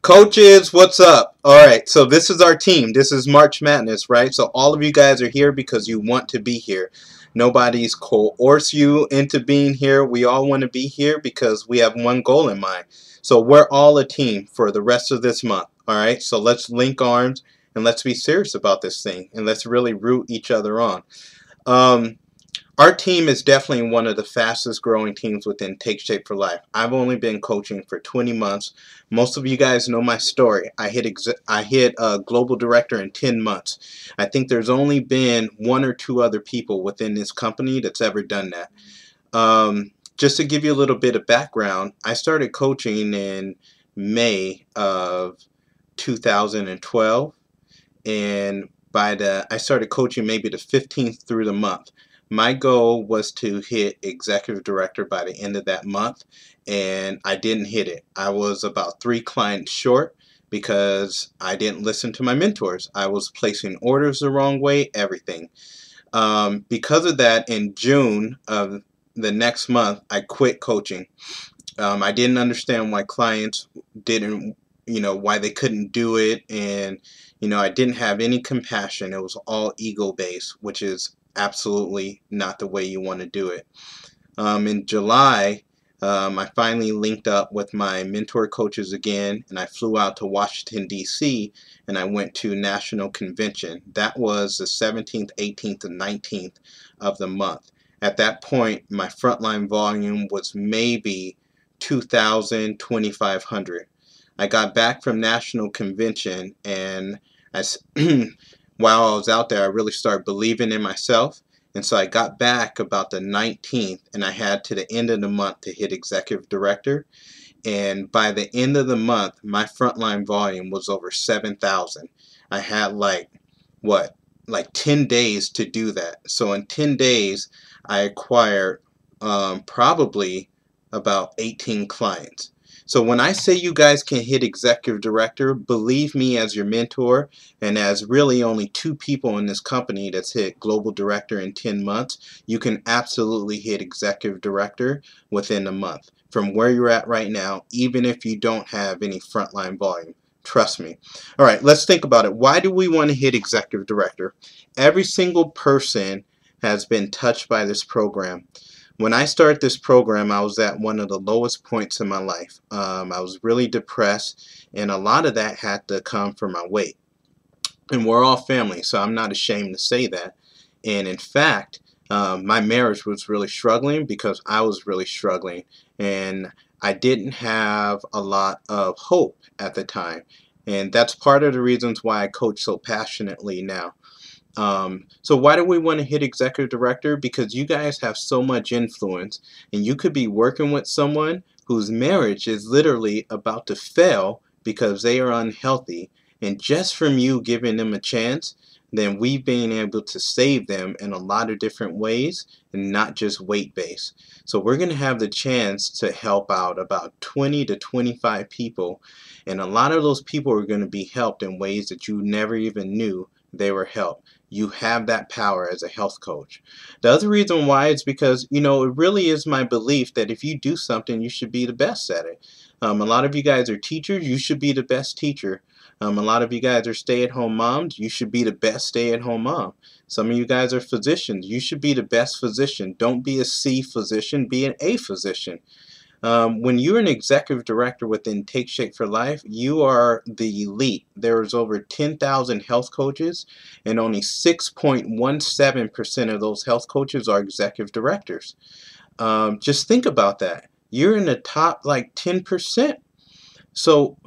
Coaches, what's up? All right, so this is our team. This is March Madness, right? So all of you guys are here because you want to be here. Nobody's coerced you into being here. We all want to be here because we have one goal in mind. So we're all a team for the rest of this month. All right, so let's link arms and let's be serious about this thing and let's really root each other on. Um, our team is definitely one of the fastest growing teams within Take Shape for Life. I've only been coaching for 20 months. Most of you guys know my story. I hit a global director in 10 months. I think there's only been one or two other people within this company that's ever done that. Just to give you a little bit of background, I started coaching in May of 2012, and I started coaching maybe the 15th through the month. My goal was to hit executive director by the end of that month, and I didn't hit it. I was about 3 clients short because I didn't listen to my mentors. I was placing orders the wrong way, everything. Because of that, in June of the next month, I quit coaching. I didn't understand why clients didn't, why they couldn't do it. And, I didn't have any compassion. It was all ego based, which is absolutely not the way you want to do it. In July, I finally linked up with my mentor coaches again, and I flew out to Washington, D.C., and I went to National Convention. That was the 17th, 18th, and 19th of the month. At that point, my frontline volume was maybe 2,000, 2,500. I got back from National Convention, and I, while I was out there, I really started believing in myself. And so I got back about the 19th, and I had to the end of the month to hit executive director. And by the end of the month, my frontline volume was over 7,000. I had what, like 10 days to do that. So in 10 days, I acquired probably about 18 clients. So when I say you guys can hit executive director, believe me as your mentor, and as really only 2 people in this company that's hit global director in 10 months, you can absolutely hit executive director within a month from where you're at right now, even if you don't have any frontline volume. Trust me. All right, let's think about it. Why do we want to hit executive director? Every single person has been touched by this program. When I started this program, I was at one of the lowest points in my life. I was really depressed, and a lot of that had to come from my weight. And we're all family, so I'm not ashamed to say that. And in fact, my marriage was really struggling because I was really struggling, and I didn't have a lot of hope at the time. And that's part of the reasons why I coach so passionately now. So why do we want to hit executive director? Because you guys have so much influence, and you could be working with someone whose marriage is literally about to fail because they are unhealthy, and just from you giving them a chance, then we've been able to save them in a lot of different ways and not just weight based. So we're going to have the chance to help out about 20 to 25 people, and a lot of those people are going to be helped in ways that you never even knew they were helped. You have that power as a health coach. The other reason why is because, it really is my belief that if you do something, you should be the best at it. A lot of you guys are teachers, you should be the best teacher. A lot of you guys are stay-at-home moms, you should be the best stay-at-home mom. Some of you guys are physicians, you should be the best physician. Don't be a C physician, be an A physician. When you're an executive director within Take Shape for Life, you are the elite. There's over 10,000 health coaches, and only 6.17% of those health coaches are executive directors. Just think about that. You're in the top like 10%. So,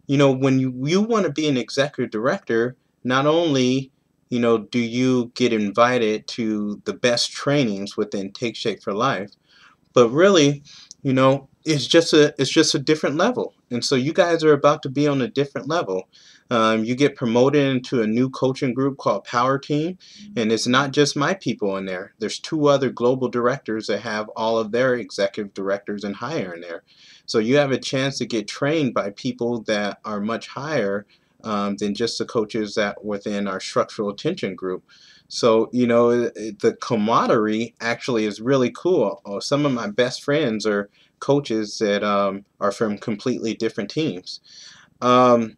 when you want to be an executive director, not only, do you get invited to the best trainings within Take Shape for Life, but really, it's just a different level. And so you guys are about to be on a different level. You get promoted into a new coaching group called Power Team, and it's not just my people in there. There's 2 other global directors that have all of their executive directors and higher in there. So you have a chance to get trained by people that are much higher than just the coaches that within our structural attention group. So, the camaraderie actually is really cool. Some of my best friends are coaches that are from completely different teams. Um,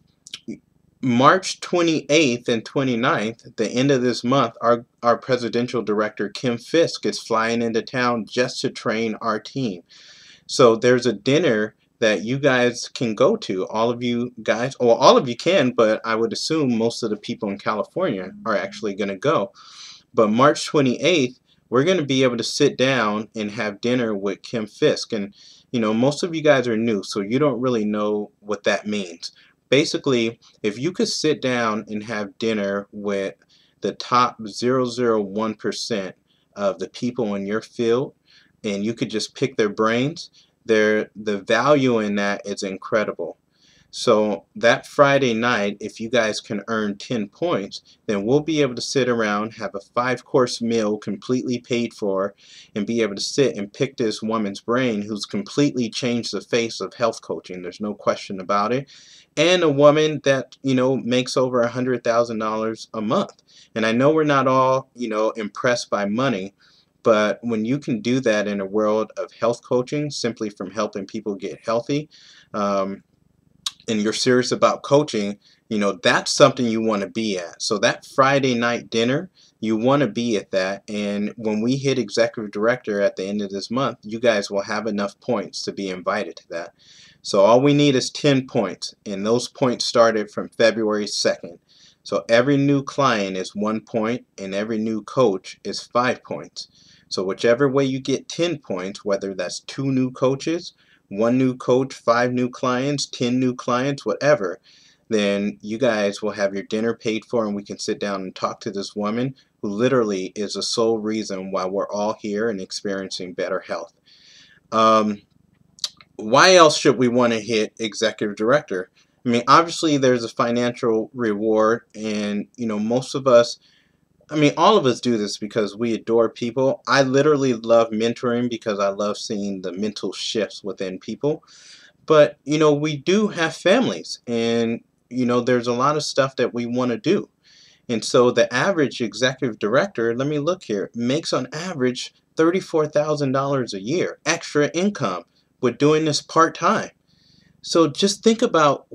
March 28th and 29th, the end of this month, our presidential director, Kim Fisk, is flying into town just to train our team. So there's a dinner that you guys can go to. All of you guys, well, all of you can, but I would assume most of the people in California are actually going to go. But March 28th, we're going to be able to sit down and have dinner with Kim Fisk. And, you know, most of you guys are new, so you don't really know what that means. Basically, if you could sit down and have dinner with the top 0.001% of the people in your field, and you could just pick their brains, the value in that is incredible. So that Friday night, if you guys can earn 10 points, then we'll be able to sit around, have a 5-course meal completely paid for, and be able to sit and pick this woman's brain who's completely changed the face of health coaching. There's no question about it. And a woman that, you know, makes over $100,000 a month. And I know we're not all, you know, impressed by money, but when you can do that in a world of health coaching, simply from helping people get healthy, and you're serious about coaching, you know, that's something you want to be at. So that Friday night dinner, you want to be at that. And when we hit executive director at the end of this month, you guys will have enough points to be invited to that. So all we need is 10 points, and those points started from February 2nd. So every new client is 1 point, and every new coach is 5 points. So whichever way you get 10 points, whether that's 2 new coaches, 1 new coach, 5 new clients, 10 new clients, whatever, then you guys will have your dinner paid for, and we can sit down and talk to this woman who literally is the sole reason why we're all here and experiencing better health. Why else should we want to hit executive director? I mean, obviously there's a financial reward, and you know, most of us, I mean, all of us do this because we adore people. I literally love mentoring because I love seeing the mental shifts within people. But, you know, we do have families, and, you know, there's a lot of stuff that we want to do. And so the average executive director, let me look here, makes on average $34,000 a year extra income with doing this part-time. So just think about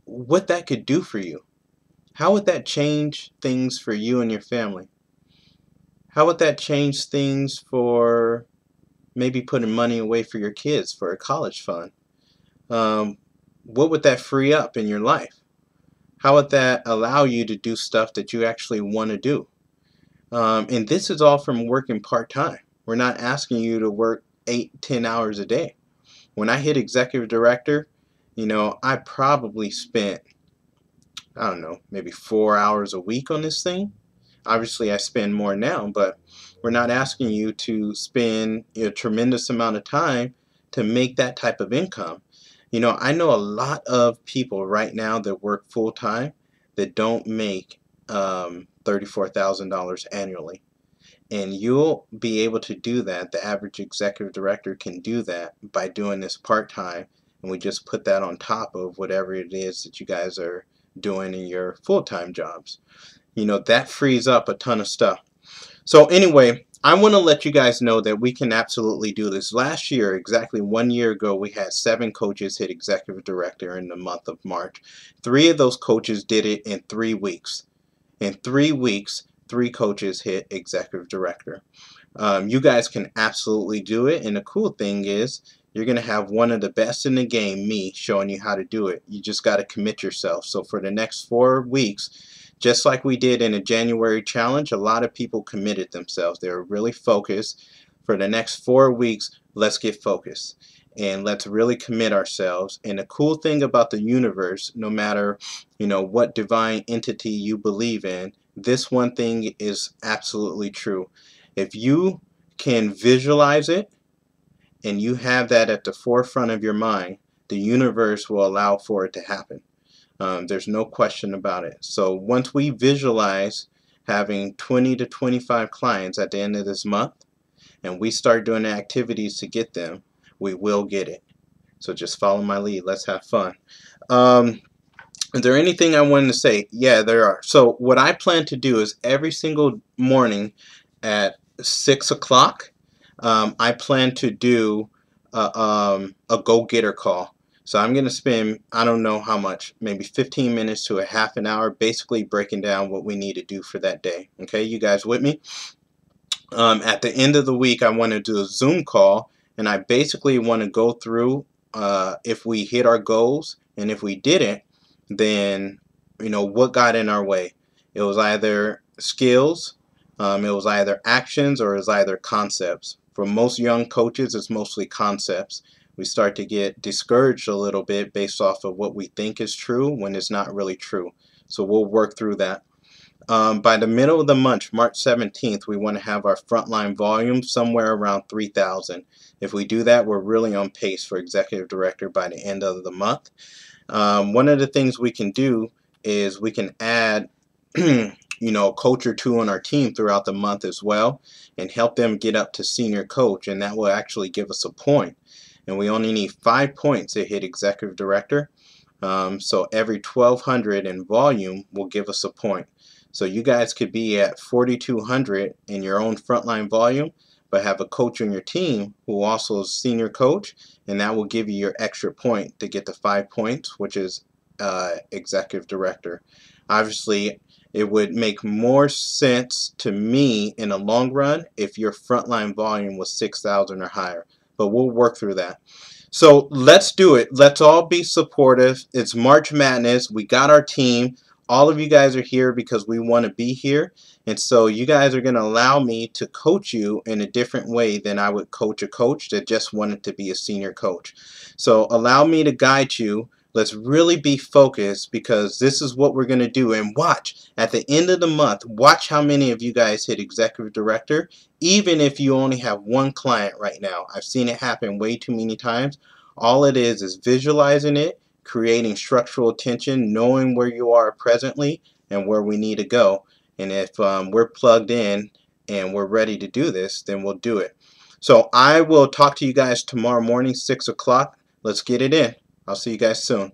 what that could do for you. How would that change things for you and your family? How would that change things for maybe putting money away for your kids for a college fund? Um, what would that free up in your life? How would that allow you to do stuff that you actually want to do? And this is all from working part-time. We're not asking you to work 8, 10 hours a day. When I hit executive director, you know, I probably spent, I don't know, maybe 4 hours a week on this thing. Obviously, I spend more now, but we're not asking you to spend a tremendous amount of time to make that type of income. You know, I know a lot of people right now that work full-time that don't make $34,000 annually. And you'll be able to do that. The average executive director can do that by doing this part-time. And we just put that on top of whatever it is that you guys are doing in your full-time jobs. You know, that frees up a ton of stuff. So anyway, I want to let you guys know that we can absolutely do this. Last year, exactly 1 year ago, we had 7 coaches hit executive director in the month of March. 3 of those coaches did it in 3 weeks. In 3 weeks, 3 coaches hit executive director. You guys can absolutely do it, and the cool thing is you're going to have one of the best in the game, me, showing you how to do it. You just got to commit yourself. So for the next 4 weeks, just like we did in a January challenge, a lot of people committed themselves. They were really focused. For the next 4 weeks, let's get focused and let's really commit ourselves. And the cool thing about the universe, no matter, you know, what divine entity you believe in, this one thing is absolutely true. If you can visualize it and you have that at the forefront of your mind, the universe will allow for it to happen. There's no question about it. So once we visualize having 20 to 25 clients at the end of this month, and we start doing the activities to get them, we will get it. So just follow my lead. Let's have fun. Is there anything I wanted to say? Yeah, there are. So what I plan to do is every single morning at 6 o'clock, I plan to do a go-getter call. So I'm going to spend, I don't know how much, maybe 15 minutes to a half an hour basically breaking down what we need to do for that day. Okay, you guys with me? At the end of the week, I want to do a Zoom call, and I basically want to go through if we hit our goals, and if we didn't, then what got in our way. It was either skills, it was either actions, or it was either concepts. For most young coaches, it's mostly concepts. We start to get discouraged a little bit based off of what we think is true when it's not really true. So we'll work through that. By the middle of the month, March 17th, we want to have our frontline volume somewhere around 3,000. If we do that, we're really on pace for executive director by the end of the month. One of the things we can do is we can add a coach or two on our team throughout the month as well, and help them get up to senior coach, and that will actually give us a point. And we only need 5 points to hit executive director. So every 1,200 in volume will give us a point. So you guys could be at 4,200 in your own frontline volume, but have a coach on your team who also is senior coach, and that will give you your extra point to get the 5 points, which is executive director. Obviously, it would make more sense to me in the long run if your frontline volume was 6,000 or higher, but we'll work through that. So let's do it. Let's all be supportive. It's March Madness. We got our team. All of you guys are here because we want to be here. And so you guys are going to allow me to coach you in a different way than I would coach a coach that just wanted to be a senior coach. So allow me to guide you. Let's really be focused, because this is what we're going to do. And watch, at the end of the month, watch how many of you guys hit executive director, even if you only have one client right now. I've seen it happen way too many times. All it is visualizing it, creating structural tension, knowing where you are presently and where we need to go. And if we're plugged in and we're ready to do this, then we'll do it. So I will talk to you guys tomorrow morning, 6 o'clock. Let's get it in. I'll see you guys soon.